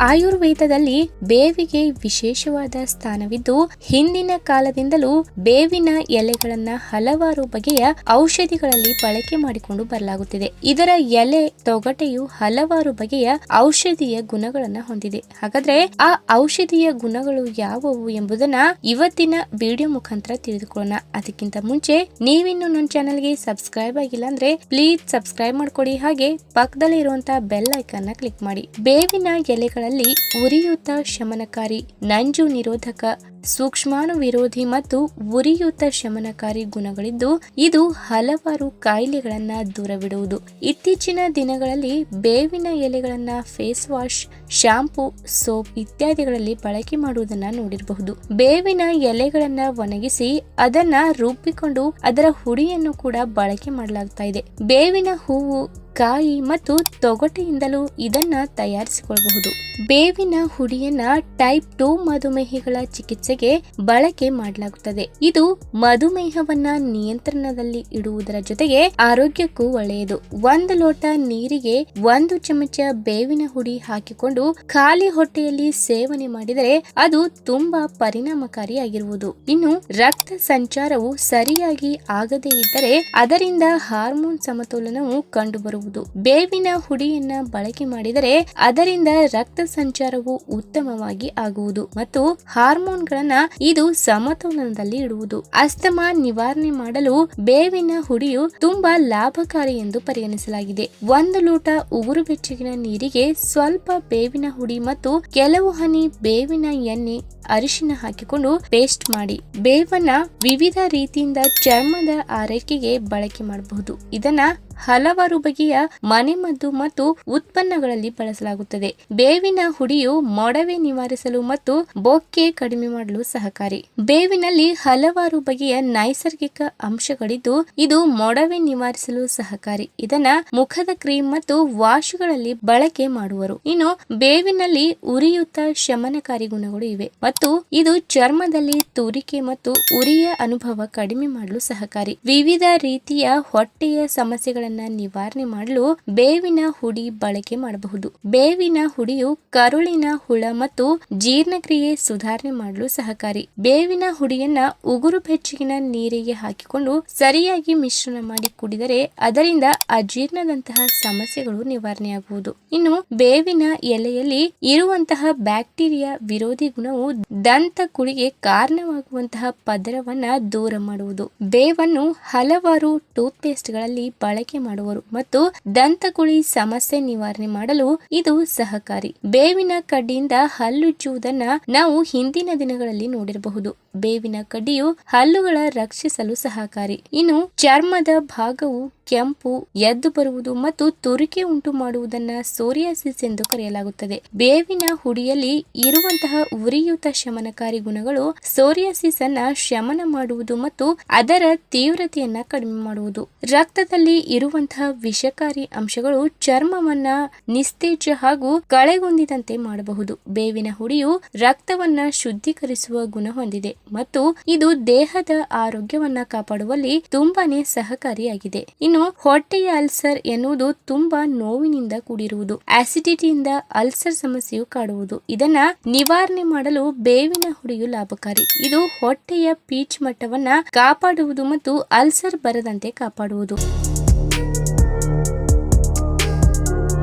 ಆಯುರ್ವೇದದಲ್ಲಿ ಬೇವಿಗೆ ವಿಶೇಷವಾದ ಸ್ಥಾನವಿದ್ದು ಹಿಂದಿನ ಕಾಲದಿಂದಲೂ ಬೇವಿನ ಎಲೆಗಳನ್ನ ಹಲವಾರು ಬಗೆಯ ಔಷಧಿಗಳಲ್ಲಿ ಬಳಕೆ ಮಾಡಿಕೊಂಡು ಬರಲಾಗುತ್ತಿದೆ. ಇದರ ಎಲೆ ತೊಗಟೆಯು ಹಲವಾರು ಬಗೆಯ ಔಷಧೀಯ ಗುಣಗಳನ್ನ ಹೊಂದಿದೆ. ಹಾಗಾದ್ರೆ ಆ ಔಷಧೀಯ ಗುಣಗಳು ಯಾವುವು ಎಂಬುದನ್ನ ಇವತ್ತಿನ ವಿಡಿಯೋ ಮುಖಾಂತರ ತಿಳಿದುಕೊಳ್ಳೋಣ. ಅದಕ್ಕಿಂತ ಮುಂಚೆ ನೀವಿನ್ನು ನನ್ನ ಚಾನೆಲ್ಗೆ ಸಬ್ಸ್ಕ್ರೈಬ್ ಆಗಿಲ್ಲ ಅಂದ್ರೆ ಪ್ಲೀಸ್ ಸಬ್ಸ್ಕ್ರೈಬ್ ಮಾಡ್ಕೊಡಿ, ಹಾಗೆ ಪಕ್ಕದಲ್ಲಿ ಇರುವಂತಹ ಬೆಲ್ ಐಕಾನ್ ನ ಕ್ಲಿಕ್ ಮಾಡಿ. ಬೇವಿನ ಎಲೆಗಳಲ್ಲಿ ಉರಿಯೂತ ಶಮನಕಾರಿ, ನಂಜು ನಿರೋಧಕ, ಸೂಕ್ಷ್ಮಾಣು ವಿರೋಧಿ ಮತ್ತು ಉರಿಯೂತ ಶಮನಕಾರಿ ಗುಣಗಳಿದ್ದು ಇದು ಹಲವಾರು ಕಾಯಿಲೆಗಳನ್ನ ದೂರವಿಡುವುದು. ಇತ್ತೀಚಿನ ದಿನಗಳಲ್ಲಿ ಬೇವಿನ ಎಲೆಗಳನ್ನ ಫೇಸ್ ವಾಶ್, ಶಾಂಪೂ, ಸೋಪ್ ಇತ್ಯಾದಿಗಳಲ್ಲಿ ಬಳಕೆ ಮಾಡುವುದನ್ನ ನೋಡಿರಬಹುದು. ಬೇವಿನ ಎಲೆಗಳನ್ನ ಒಣಗಿಸಿ ಅದನ್ನ ರುಬ್ಬಿಕೊಂಡು ಅದರ ಹುಡಿಯನ್ನು ಕೂಡ ಬಳಕೆ ಮಾಡಲಾಗ್ತಾ ಇದೆ. ಬೇವಿನ ಹೂವು, ಕಾಯಿ ಮತ್ತು ತೊಗಟೆಯಿಂದಲೂ ಇದನ್ನ ತಯಾರಿಸಿಕೊಳ್ಳಬಹುದು. ಬೇವಿನ ಹುಡಿಯನ್ನ ಟೈಪ್ 2 ಮಧುಮೇಹಿಗಳ ಚಿಕಿತ್ಸೆಗೆ ಬಳಕೆ ಮಾಡಲಾಗುತ್ತದೆ. ಇದು ಮಧುಮೇಹವನ್ನ ನಿಯಂತ್ರಣದಲ್ಲಿ ಇಡುವುದರ ಜೊತೆಗೆ ಆರೋಗ್ಯಕ್ಕೂ ಒಳ್ಳೆಯದು. 1 ಲೋಟ ನೀರಿಗೆ 1 ಚಮಚ ಬೇವಿನ ಹುಡಿ ಹಾಕಿಕೊಂಡು ಖಾಲಿ ಹೊಟ್ಟೆಯಲ್ಲಿ ಸೇವನೆ ಮಾಡಿದರೆ ಅದು ತುಂಬಾ ಪರಿಣಾಮಕಾರಿಯಾಗಿರುವುದು. ಇನ್ನು ರಕ್ತ ಸಂಚಾರವು ಸರಿಯಾಗಿ ಆಗದೇ ಇದ್ದರೆ ಅದರಿಂದ ಹಾರ್ಮೋನ್ ಸಮತೋಲನವು ಕಂಡುಬರುವುದು. ಬೇವಿನ ಹುಡಿಯನ್ನ ಬಳಕೆ ಮಾಡಿದರೆ ಅದರಿಂದ ರಕ್ತ ಸಂಚಾರವು ಉತ್ತಮವಾಗಿ ಆಗುವುದು ಮತ್ತು ಹಾರ್ಮೋನ್ಗಳನ್ನ ಇದು ಸಮತೋಲನದಲ್ಲಿ ಇಡುವುದು. ಅಸ್ತಮಾ ನಿವಾರಣೆ ಮಾಡಲು ಬೇವಿನ ಹುಡಿಯು ತುಂಬಾ ಲಾಭಕಾರಿ ಎಂದು ಪರಿಗಣಿಸಲಾಗಿದೆ. 1 ಲೋಟ ಉಗುರು ಬೆಚ್ಚಗಿನ ನೀರಿಗೆ ಸ್ವಲ್ಪ ಬೇವಿನ ಹುಡಿ ಮತ್ತು ಕೆಲವು ಹನಿ ಬೇವಿನ ಎಣ್ಣೆ, ಅರಿಶಿನ ಹಾಕಿಕೊಂಡು ಪೇಸ್ಟ್ ಮಾಡಿ ಬೇವನ್ನ ವಿವಿಧ ರೀತಿಯಿಂದ ಚರ್ಮದ ಆರೈಕೆಗೆ ಬಳಕೆ ಮಾಡಬಹುದು. ಇದನ್ನ ಹಲವಾರು ಬಗೆಯ ಮನೆಮದ್ದು ಮತ್ತು ಉತ್ಪನ್ನಗಳಲ್ಲಿ ಬಳಸಲಾಗುತ್ತದೆ. ಬೇವಿನ ಹುಡಿಯು ಮೊಡವೆ ನಿವಾರಿಸಲು ಮತ್ತು ಬೊಕ್ಕೆ ಕಡಿಮೆ ಮಾಡಲು ಸಹಕಾರಿ. ಬೇವಿನಲ್ಲಿ ಹಲವಾರು ಬಗೆಯ ನೈಸರ್ಗಿಕ ಅಂಶಗಳಿದ್ದು ಇದು ಮೊಡವೆ ನಿವಾರಿಸಲು ಸಹಕಾರಿ. ಇದನ್ನ ಮುಖದ ಕ್ರೀಮ್ ಮತ್ತು ವಾಶ್ಗಳಲ್ಲಿ ಬಳಕೆ ಮಾಡುವರು. ಇನ್ನು ಬೇವಿನಲ್ಲಿ ಉರಿಯೂತ ಶಮನಕಾರಿ ಗುಣಗಳು ಇವೆ ಮತ್ತು ಇದು ಚರ್ಮದಲ್ಲಿ ತುರಿಕೆ ಮತ್ತು ಉರಿಯ ಅನುಭವ ಕಡಿಮೆ ಮಾಡಲು ಸಹಕಾರಿ. ವಿವಿಧ ರೀತಿಯ ಹೊಟ್ಟೆಯ ಸಮಸ್ಯೆಗಳನ್ನು ನಿವಾರಣೆ ಮಾಡಲು ಬೇವಿನ ಹುಡಿ ಬಳಕೆ ಮಾಡಬಹುದು. ಬೇವಿನ ಹುಡಿಯು ಕರುಳಿನ ಹುಳ ಮತ್ತು ಜೀರ್ಣಕ್ರಿಯೆ ಸುಧಾರಣೆ ಮಾಡಲು ಸಹಕಾರಿ. ಬೇವಿನ ಹುಡಿಯನ್ನ ಉಗುರು ಬೆಚ್ಚಗಿನ ನೀರಿಗೆ ಹಾಕಿಕೊಂಡು ಸರಿಯಾಗಿ ಮಿಶ್ರಣ ಮಾಡಿ ಕುಡಿದರೆ ಅದರಿಂದ ಅಜೀರ್ಣದಂತಹ ಸಮಸ್ಯೆಗಳು ನಿವಾರಣೆಯಾಗುವುದು. ಇನ್ನು ಬೇವಿನ ಎಲೆಯಲ್ಲಿ ಇರುವಂತಹ ಬ್ಯಾಕ್ಟೀರಿಯಾ ವಿರೋಧಿ ಗುಣವು ದಂತ ಕುಳಿಗೆ ಕಾರಣವಾಗುವಂತಹ ಪದರವನ್ನ ದೂರ ಮಾಡುವುದು. ಬೇವನ್ನು ಹಲವಾರು ಟೂತ್ ಪೇಸ್ಟ್ ಗಳಲ್ಲಿ ಬಳಕೆ ಮಾಡುವರು ಮತ್ತು ದಂತಕುಳಿ ಸಮಸ್ಯೆ ನಿವಾರಣೆ ಮಾಡಲು ಇದು ಸಹಕಾರಿ. ಬೇವಿನ ಕಡ್ಡಿಯಿಂದ ಹಲ್ಲುಜ್ಜುವುದನ್ನ ನಾವು ಹಿಂದಿನ ದಿನಗಳಲ್ಲಿ ನೋಡಿರಬಹುದು. ಬೇವಿನ ಕಡ್ಡಿಯು ಹಲ್ಲುಗಳ ರಕ್ಷಿಸಲು ಸಹಕಾರಿ. ಇನ್ನು ಚರ್ಮದ ಭಾಗವು ಕೆಂಪು, ಎದ್ದು ಬರುವುದು ಮತ್ತು ತುರಿಕೆ ಉಂಟು ಮಾಡುವುದನ್ನ ಸೋರಿಯಾಸಿಸ್ ಎಂದು ಕರೆಯಲಾಗುತ್ತದೆ. ಬೇವಿನ ಹುಡಿಯಲ್ಲಿ ಇರುವಂತಹ ಉರಿಯೂತ ಶಮನಕಾರಿ ಗುಣಗಳು ಸೋರಿಯಾಸಿಸ್ ಅನ್ನ ಶಮನ ಮಾಡುವುದು ಮತ್ತು ಅದರ ತೀವ್ರತೆಯನ್ನ ಕಡಿಮೆ ಮಾಡುವುದು. ರಕ್ತದಲ್ಲಿ ಇರುವಂತಹ ವಿಷಕಾರಿ ಅಂಶಗಳು ಚರ್ಮವನ್ನ ನಿಸ್ತೇಜ ಹಾಗೂ ಕಳೆಗುಂದಿದಂತೆ ಮಾಡಬಹುದು. ಬೇವಿನ ಹುಡಿಯು ರಕ್ತವನ್ನ ಶುದ್ಧೀಕರಿಸುವ ಗುಣ ಹೊಂದಿದೆ ಮತ್ತು ಇದು ದೇಹದ ಆರೋಗ್ಯವನ್ನ ಕಾಪಾಡುವಲ್ಲಿ ತುಂಬಾನೇ ಸಹಕಾರಿಯಾಗಿದೆ. ಇನ್ನು ಹೊಟ್ಟೆಯ ಅಲ್ಸರ್ ಎನ್ನುವುದು ತುಂಬಾ ನೋವಿನಿಂದ ಕೂಡಿರುವುದು. ಆಸಿಡಿಟಿಯಿಂದ ಅಲ್ಸರ್ ಸಮಸ್ಯೆಯು ಕಾಡುವುದು. ಇದನ್ನ ನಿವಾರಣೆ ಮಾಡಲು ಬೇವಿನ ಹುಡಿಯು ಲಾಭಕಾರಿ. ಇದು ಹೊಟ್ಟೆಯ ಪೀಚ್ ಮಟ್ಟವನ್ನ ಕಾಪಾಡುವುದು ಮತ್ತು ಅಲ್ಸರ್ ಬರದಂತೆ ಕಾಪಾಡುವುದು.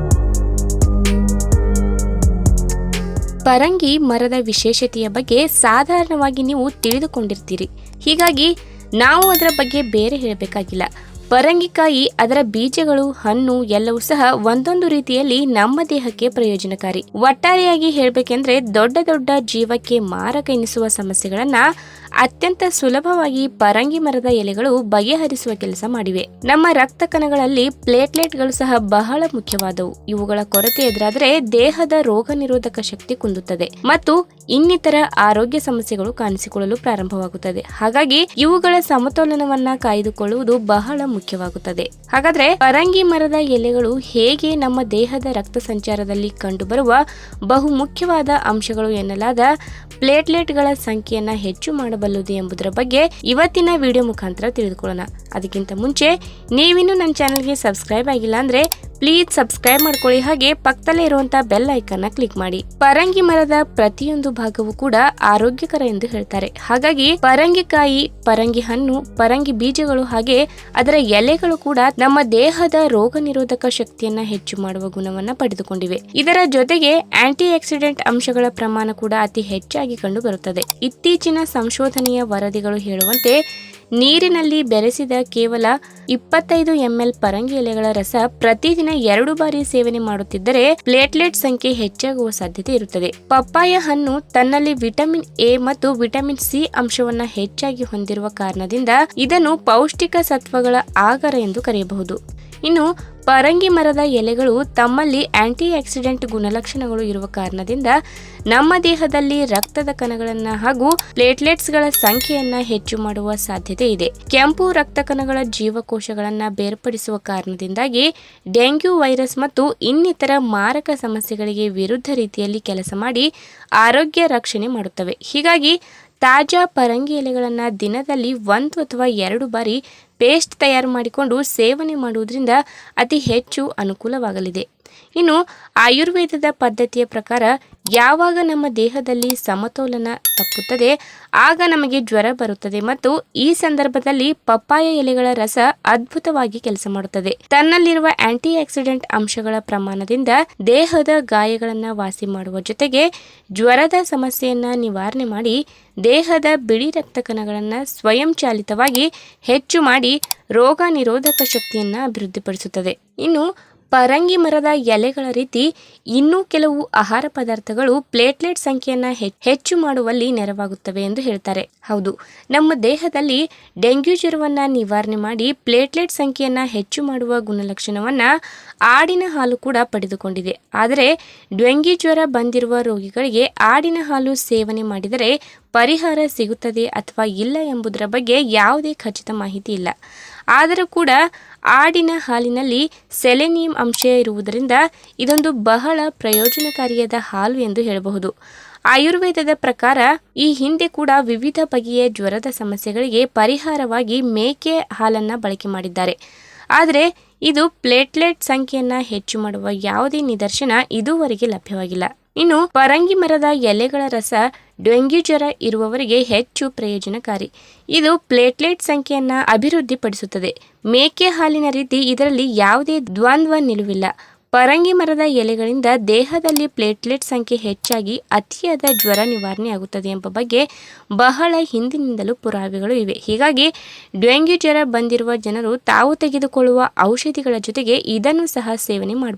ಪರಂಗಿ ಮರದ ವಿಶೇಷತೆಯ ಬಗ್ಗೆ ಸಾಧಾರಣವಾಗಿ ನೀವು ತಿಳಿದುಕೊಂಡಿರ್ತೀರಿ. ಹೀಗಾಗಿ ನಾವು ಅದರ ಬಗ್ಗೆ ಬೇರೆ ಹೇಳಬೇಕಾಗಿಲ್ಲ. ಪರಂಗಿಕಾಯಿ, ಅದರ ಬೀಜಗಳು, ಹಣ್ಣು ಎಲ್ಲವೂ ಸಹ ಒಂದೊಂದು ರೀತಿಯಲ್ಲಿ ನಮ್ಮ ದೇಹಕ್ಕೆ ಪ್ರಯೋಜನಕಾರಿ. ಒಟ್ಟಾರೆಯಾಗಿ ಹೇಳಬೇಕೆಂದ್ರೆ ದೊಡ್ಡ ದೊಡ್ಡ ಜೀವಕ್ಕೆ ಮಾರಕ ಎನಿಸುವ ಸಮಸ್ಯೆಗಳನ್ನ ಅತ್ಯಂತ ಸುಲಭವಾಗಿ ಪರಂಗಿ ಮರದ ಎಲೆಗಳು ಬಗೆಹರಿಸುವ ಕೆಲಸ ಮಾಡಿವೆ. ನಮ್ಮ ರಕ್ತ ಕಣಗಳಲ್ಲಿ ಪ್ಲೇಟ್ಲೆಟ್ಗಳು ಸಹ ಬಹಳ ಮುಖ್ಯವಾದವು. ಇವುಗಳ ಕೊರತೆ ಎದುರಾದರೆ ದೇಹದ ರೋಗ ನಿರೋಧಕ ಶಕ್ತಿ ಕುಂದುತ್ತದೆ ಮತ್ತು ಇನ್ನಿತರ ಆರೋಗ್ಯ ಸಮಸ್ಯೆಗಳು ಕಾಣಿಸಿಕೊಳ್ಳಲು ಪ್ರಾರಂಭವಾಗುತ್ತದೆ. ಹಾಗಾಗಿ ಇವುಗಳ ಸಮತೋಲನವನ್ನ ಕಾಯ್ದುಕೊಳ್ಳುವುದು ಬಹಳ ಮುಖ್ಯವಾಗುತ್ತದೆ. ಹಾಗಾದ್ರೆ ಪರಂಗಿ ಮರದ ಎಲೆಗಳು ಹೇಗೆ ನಮ್ಮ ದೇಹದ ರಕ್ತ ಸಂಚಾರದಲ್ಲಿ ಕಂಡುಬರುವ ಬಹು ಮುಖ್ಯವಾದ ಅಂಶಗಳು ಎನ್ನಲಾದ ಪ್ಲೇಟ್ಲೆಟ್ಗಳ ಸಂಖ್ಯೆಯನ್ನ ಹೆಚ್ಚು ಮಾಡಬಹುದು ಮಾಡಬಲ್ಲದು ಎಂಬುದರ ಬಗ್ಗೆ ಇವತ್ತಿನ ವಿಡಿಯೋ ಮುಖಾಂತರ ತಿಳಿದುಕೊಳ್ಳೋಣ. ಅದಕ್ಕಿಂತ ಮುಂಚೆ ನೀವಿನ್ನೂ ನನ್ನ ಚಾನಲ್ಗೆ ಸಬ್ಸ್ಕ್ರೈಬ್ ಆಗಿಲ್ಲ ಅಂದ್ರೆ ಪ್ಲೀಸ್ ಸಬ್ಸ್ಕ್ರೈಬ್ ಮಾಡ್ಕೊಳ್ಳಿ, ಹಾಗೆ ಪಕ್ಕದಲ್ಲೇ ಇರುವಂತಹ ಬೆಲ್ ಐಕನ್ ಕ್ಲಿಕ್ ಮಾಡಿ. ಪರಂಗಿ ಮರದ ಪ್ರತಿಯೊಂದು ಭಾಗವೂ ಕೂಡ ಆರೋಗ್ಯಕರ ಎಂದು ಹೇಳ್ತಾರೆ. ಹಾಗಾಗಿ ಪರಂಗಿಕಾಯಿ, ಪರಂಗಿ ಹಣ್ಣು, ಪರಂಗಿ ಬೀಜಗಳು ಹಾಗೆ ಅದರ ಎಲೆಗಳು ಕೂಡ ನಮ್ಮ ದೇಹದ ರೋಗ ನಿರೋಧಕ ಶಕ್ತಿಯನ್ನ ಹೆಚ್ಚು ಮಾಡುವ ಗುಣವನ್ನ ಪಡೆದುಕೊಂಡಿವೆ. ಇದರ ಜೊತೆಗೆ ಆಂಟಿ ಆಕ್ಸಿಡೆಂಟ್ ಅಂಶಗಳ ಪ್ರಮಾಣ ಕೂಡ ಅತಿ ಹೆಚ್ಚಾಗಿ ಕಂಡು ಬರುತ್ತದೆ. ಇತ್ತೀಚಿನ ಸಂಶೋಧನೆಯ ವರದಿಗಳು ಹೇಳುವಂತೆ ನೀರಿನಲ್ಲಿ ಬೆರೆಸಿದ ಕೇವಲ 25 ml ಪರಂಗಿ ಎಲೆಗಳ ರಸ ಪ್ರತಿದಿನ 2 ಬಾರಿ ಸೇವನೆ ಮಾಡುತ್ತಿದ್ದರೆ ಪ್ಲೇಟ್ಲೆಟ್ ಸಂಖ್ಯೆ ಹೆಚ್ಚಾಗುವ ಸಾಧ್ಯತೆ ಇರುತ್ತದೆ. ಪಪ್ಪಾಯ ಹಣ್ಣು ತನ್ನಲ್ಲಿ ವಿಟಮಿನ್ ಎ ಮತ್ತು ವಿಟಮಿನ್ ಸಿ ಅಂಶವನ್ನ ಹೆಚ್ಚಾಗಿ ಹೊಂದಿರುವ ಕಾರಣದಿಂದ ಇದನ್ನು ಪೌಷ್ಟಿಕ ಸತ್ವಗಳ ಆಗರ ಎಂದು ಕರೆಯಬಹುದು. ಇನ್ನು ಪರಂಗಿ ಮರದ ಎಲೆಗಳು ತಮ್ಮಲ್ಲಿ ಆಂಟಿ ಆಕ್ಸಿಡೆಂಟ್ ಗುಣಲಕ್ಷಣಗಳು ಇರುವ ಕಾರಣದಿಂದ ನಮ್ಮ ದೇಹದಲ್ಲಿ ರಕ್ತದ ಕಣಗಳನ್ನ ಹಾಗೂ ಪ್ಲೇಟ್ಲೆಟ್ಸ್ಗಳ ಸಂಖ್ಯೆಯನ್ನ ಹೆಚ್ಚು ಮಾಡುವ ಸಾಧ್ಯತೆ ಇದೆ. ಕೆಂಪು ರಕ್ತ ಕಣಗಳ ಜೀವಕೋಶಗಳನ್ನ ಬೇರ್ಪಡಿಸುವ ಕಾರಣದಿಂದಾಗಿ ಡೆಂಗ್ಯೂ ವೈರಸ್ ಮತ್ತು ಇನ್ನಿತರ ಮಾರಕ ಸಮಸ್ಯೆಗಳಿಗೆ ವಿರುದ್ಧ ರೀತಿಯಲ್ಲಿ ಕೆಲಸ ಮಾಡಿ ಆರೋಗ್ಯ ರಕ್ಷಣೆ ಮಾಡುತ್ತವೆ. ಹೀಗಾಗಿ ತಾಜಾ ಪರಂಗಿ ಎಲೆಗಳನ್ನು ದಿನದಲ್ಲಿ 1 ಅಥವಾ 2 ಬಾರಿ ಪೇಸ್ಟ್ ತಯಾರು ಮಾಡಿಕೊಂಡು ಸೇವನೆ ಮಾಡುವುದರಿಂದ ಅತಿ ಹೆಚ್ಚು ಅನುಕೂಲವಾಗಲಿದೆ. ಇನ್ನು ಆಯುರ್ವೇದದ ಪದ್ಧತಿಯ ಪ್ರಕಾರ ಯಾವಾಗ ನಮ್ಮ ದೇಹದಲ್ಲಿ ಸಮತೋಲನ ತಪ್ಪುತ್ತದೆ ಆಗ ನಮಗೆ ಜ್ವರ ಬರುತ್ತದೆ ಮತ್ತು ಈ ಸಂದರ್ಭದಲ್ಲಿ ಪಪ್ಪಾಯ ಎಲೆಗಳ ರಸ ಅದ್ಭುತವಾಗಿ ಕೆಲಸ ಮಾಡುತ್ತದೆ. ತನ್ನಲ್ಲಿರುವ ಆಂಟಿ ಆಕ್ಸಿಡೆಂಟ್ ಅಂಶಗಳ ಪ್ರಮಾಣದಿಂದ ದೇಹದ ಗಾಯಗಳನ್ನು ವಾಸಿ ಮಾಡುವ ಜೊತೆಗೆ ಜ್ವರದ ಸಮಸ್ಯೆಯನ್ನ ನಿವಾರಣೆ ಮಾಡಿ ದೇಹದ ಬಿಳಿ ರಕ್ತ ಕಣಗಳನ್ನು ಸ್ವಯಂಚಾಲಿತವಾಗಿ ಹೆಚ್ಚು ಮಾಡಿ ರೋಗ ನಿರೋಧಕ ಶಕ್ತಿಯನ್ನ ಅಭಿವೃದ್ಧಿಪಡಿಸುತ್ತದೆ. ಇನ್ನು ಪರಂಗಿ ಮರದ ಎಲೆಗಳ ರೀತಿ ಇನ್ನೂ ಕೆಲವು ಆಹಾರ ಪದಾರ್ಥಗಳು ಪ್ಲೇಟ್ಲೆಟ್ ಸಂಖ್ಯೆಯನ್ನ ಹೆಚ್ಚು ಮಾಡುವಲ್ಲಿ ನೆರವಾಗುತ್ತವೆ ಎಂದು ಹೇಳ್ತಾರೆ. ಹೌದು, ನಮ್ಮ ದೇಹದಲ್ಲಿ ಡೆಂಗ್ಯೂ ಜ್ವರವನ್ನ ನಿವಾರಣೆ ಮಾಡಿ ಪ್ಲೇಟ್ಲೆಟ್ ಸಂಖ್ಯೆಯನ್ನ ಹೆಚ್ಚು ಮಾಡುವ ಗುಣಲಕ್ಷಣವನ್ನ ಆಡಿನ ಹಾಲು ಕೂಡ ಪಡೆದುಕೊಂಡಿದೆ. ಆದರೆ ಡೆಂಗ್ಯೂ ಜ್ವರ ಬಂದಿರುವ ರೋಗಿಗಳಿಗೆ ಆಡಿನ ಹಾಲು ಸೇವನೆ ಮಾಡಿದರೆ ಪರಿಹಾರ ಸಿಗುತ್ತದೆ ಅಥವಾ ಇಲ್ಲ ಎಂಬುದರ ಬಗ್ಗೆ ಯಾವುದೇ ಖಚಿತ ಮಾಹಿತಿ ಇಲ್ಲ. ಆದರೂ ಕೂಡ ಆಡಿನ ಹಾಲಿನಲ್ಲಿ ಸೆಲೆನಿಯಂ ಅಂಶ ಇರುವುದರಿಂದ ಇದೊಂದು ಬಹಳ ಪ್ರಯೋಜನಕಾರಿಯಾದ ಹಾಲು ಎಂದು ಹೇಳಬಹುದು. ಆಯುರ್ವೇದದ ಪ್ರಕಾರ ಈ ಹಿಂದೆ ಕೂಡ ವಿವಿಧ ಬಗೆಯ ಜ್ವರದ ಸಮಸ್ಯೆಗಳಿಗೆ ಪರಿಹಾರವಾಗಿ ಮೇಕೆ ಹಾಲನ್ನು ಬಳಕೆ ಮಾಡಿದ್ದಾರೆ. ಆದರೆ ಇದು ಪ್ಲೇಟ್ಲೆಟ್ ಸಂಖ್ಯೆಯನ್ನ ಹೆಚ್ಚು ಮಾಡುವ ಯಾವುದೇ ನಿದರ್ಶನ ಇದುವರೆಗೆ ಲಭ್ಯವಾಗಿಲ್ಲ. ಇನ್ನು ಪರಂಗಿ ಮರದ ಎಲೆಗಳ ರಸ ಡೆಂಗ್ಯೂ ಜ್ವರ ಇರುವವರಿಗೆ ಹೆಚ್ಚು ಪ್ರಯೋಜನಕಾರಿ. ಇದು ಪ್ಲೇಟ್ಲೆಟ್ ಸಂಖ್ಯೆಯನ್ನ ಅಭಿವೃದ್ಧಿಪಡಿಸುತ್ತದೆ. ಮೇಕೆ ಹಾಲಿನ ರೀತಿ ಇದರಲ್ಲಿ ಯಾವುದೇ ದ್ವಂದ್ವ ನಿಲುವಿಲ್ಲ. ಪರಂಗಿ ಮರದ ಎಲೆಗಳಿಂದ ದೇಹದಲ್ಲಿ ಪ್ಲೇಟ್ಲೆಟ್ ಸಂಖ್ಯೆ ಹೆಚ್ಚಾಗಿ ಅತಿಯಾದ ಜ್ವರ ನಿವಾರಣೆ ಆಗುತ್ತದೆ ಎಂಬ ಬಗ್ಗೆ ಬಹಳ ಹಿಂದಿನಿಂದಲೂ ಪುರಾವೆಗಳು ಇವೆ. ಹೀಗಾಗಿ ಡೆಂಗ್ಯೂ ಜ್ವರ ಬಂದಿರುವ ಜನರು ತಾವು ತೆಗೆದುಕೊಳ್ಳುವ ಔಷಧಿಗಳ ಜೊತೆಗೆ ಇದನ್ನು ಸಹ ಸೇವನೆ ಮಾಡಬಹುದು.